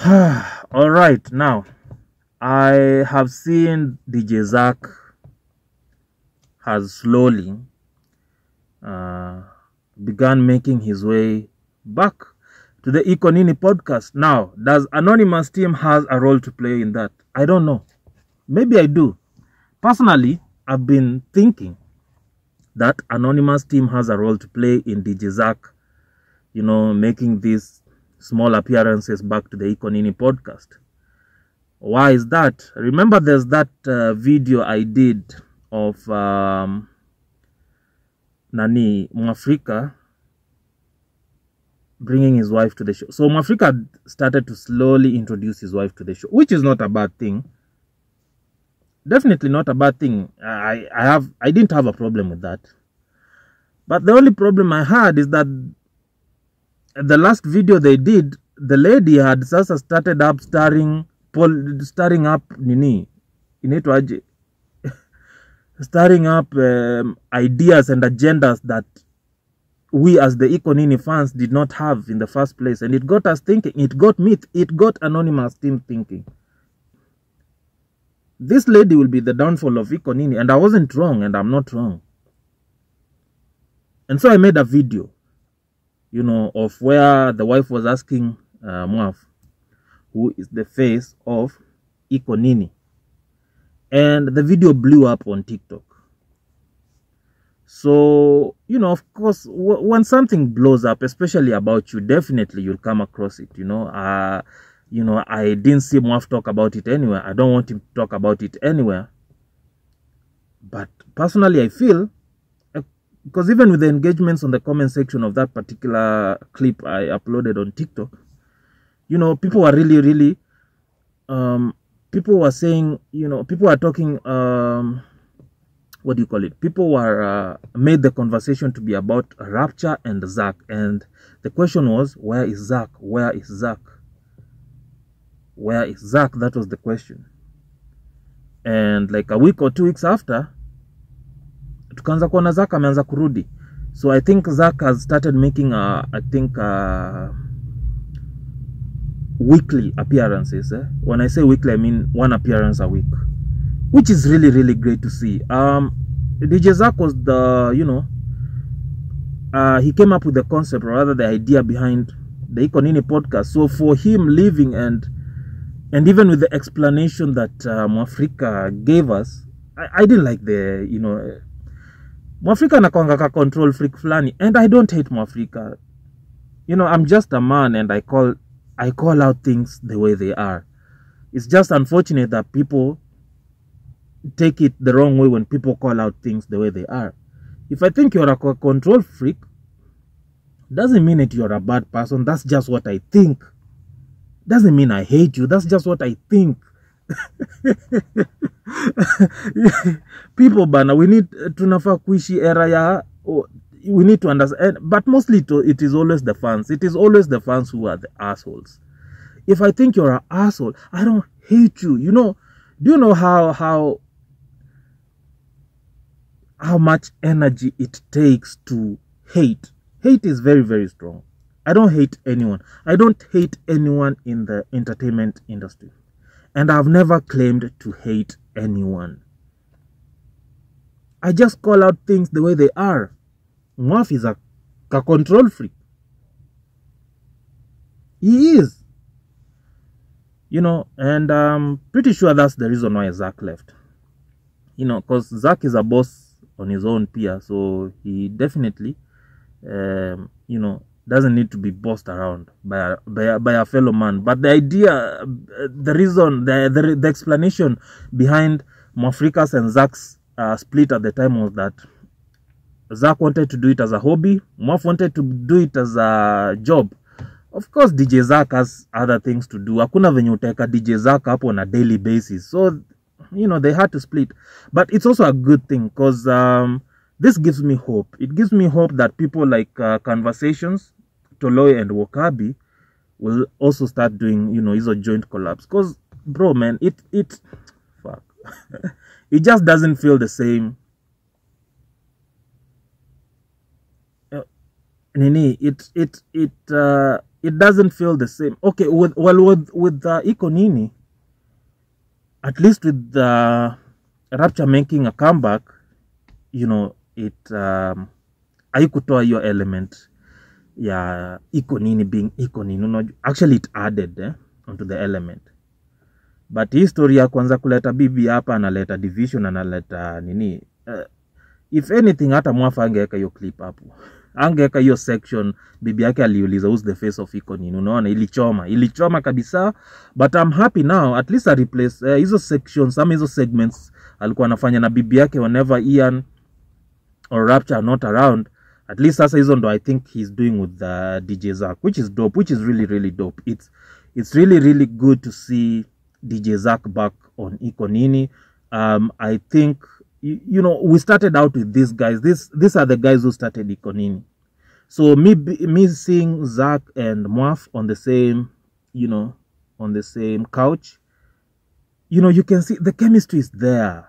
All right, now I have seen DJ Zaq has slowly begun making his way back to the Iko Nini podcast. Now, does Anonymous team has a role to play in that? I don't know. Maybe I do. Personally, I've been thinking that Anonymous team has a role to play in DJ Zaq, making these small appearances back to the Iko Nini podcast. Why is that? Remember, there's that video I did of Mwafreeka bringing his wife to the show. So Mwafreeka started to slowly introduce his wife to the show, which is not a bad thing. Definitely not a bad thing. I didn't have a problem with that. But the only problem I had is that the last video they did, the lady had sasa started up starring up Nini. Inaitwaje? Starring up ideas and agendas that we as the Iko Nini fans did not have in the first place. And it got us thinking. It got Anonymous team thinking. This lady will be the downfall of Iko Nini. And I wasn't wrong, and I'm not wrong. And so I made a video, of where the wife was asking Mwaf, who is the face of Iko Nini. And the video blew up on TikTok. So, of course, when something blows up, especially about you, definitely you'll come across it, I didn't see Mwaf talk about it anywhere. I don't want him to talk about it anywhere. But personally, I feel, because even with the engagements on the comment section of that particular clip I uploaded on TikTok, people were really, people were saying, people were talking, what do you call it? People were, made the conversation to be about Rapture and Zaq. And the question was, where is Zaq? Where is Zaq? Where is Zaq? That was the question. And like a week or 2 weeks after, tukaanza kuona Zaq ameanza kurudi. So I think Zaq has started making weekly appearances. When I say weekly, I mean 1 appearance a week, which is really great to see. DJ Zaq was the, he came up with the concept, or rather the idea behind the Iko Nini podcast. So for him leaving and even with the explanation that Mwafreeka gave us, I didn't like the, Mwafreeka anakuanga ka control freak flani, and I don't hate Mwafreeka. I'm just a man, and I call out things the way they are. It's just unfortunate that people take it the wrong way when people call out things the way they are. If I think you're a control freak, doesn't mean that you're a bad person. That's just what I think. Doesn't mean I hate you. That's just what I think. People bana, we need tunafaa kuishi era ya, we need to understand, but mostly it is always the fans. It is always the fans who are the assholes. If I think you're an asshole, I don't hate you. Do you know how much energy it takes to hate? Hate is very strong. I don't hate anyone. I don't hate anyone in the entertainment industry. And I've never claimed to hate anyone. I just call out things the way they are. Mwaf is a control freak. He is. And I'm pretty sure that's the reason why Zaq left. Because Zaq is a boss on his own peer. So he definitely, doesn't need to be bossed around by a fellow man. But the idea, the reason, the explanation behind Mwafreeka's and Zaq's split at the time was that Zaq wanted to do it as a hobby. Mwaf wanted to do it as a job. Of course, DJ Zaq has other things to do. Hakuna venye uteka DJ Zaq up on a daily basis. So, they had to split. But it's also a good thing because this gives me hope. It gives me hope that people like Conversations, Toloi and Wakabi will also start doing, hizo joint collabs. Because, bro, man, it fuck. It just doesn't feel the same. Nini, it it doesn't feel the same. Okay, with Iko Nini, at least with the Rapture making a comeback, you know, it haikutoa hiyo element ya Iko Nini being Iko Nini. Actually it added onto the element. But hii story ya kwanza kuleta bibi hapa, analeta division, analeta nini, if anything hata Mwafa angeweka hiyo clip hapo, angeweka hiyo section bibi yake aliuliza who's the face of Iko Nini. Unaona, ilichoma kabisa. But I'm happy now, at least I replace hizo sections, ama hizo segments alikuwa anafanya na bibi yake whenever Ian or Rapture are not around. At least sasa hizo ndo I think he's doing with the DJ Zaq, which is dope, which is really dope. It's really good to see DJ Zaq back on Iko Nini. I think, you know, we started out with these guys. These are the guys who started Iko Nini. So me seeing Zaq and Mwaf on the same, you know, on the same couch, you know, you can see the chemistry is there.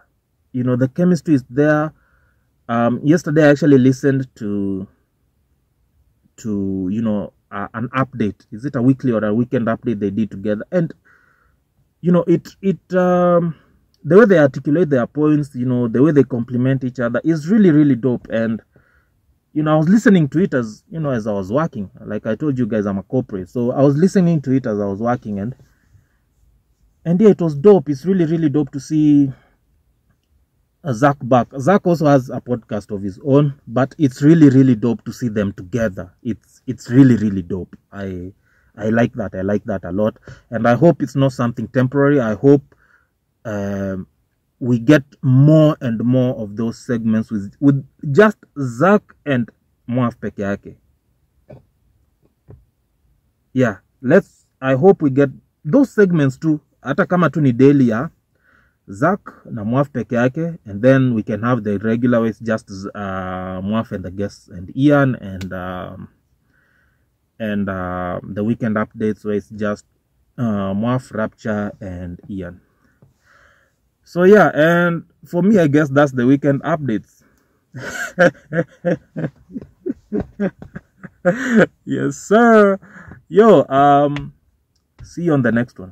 You know, the chemistry is there. Yesterday I actually listened to you know, an update. Is it a weekly or a weekend update they did together? And you know, the way they articulate their points, you know, the way they complement each other is really dope. And you know, I was listening to it as, you know, as I was working. Like I told you guys, I'm a corporate, so I was listening to it as I was working, and yeah, it was dope. It's really dope to see Zaq back. Zaq also has a podcast of his own, but it's really dope to see them together. It's really dope. I like that. I like that a lot, and I hope it's not something temporary. I hope we get more and more of those segments with just Zaq and Mwaf peke yake. Yeah, I hope we get those segments too. Hata kama tu ni daily ya Zaq na Mwaf peke yake, and then we can have the regular ways, just Mwaf and the guests and Ian, and the weekend updates where it's just Mwaf, Rapture and Ian. So yeah, and for me, I guess that's the weekend updates. Yes sir. Yo, see you on the next one.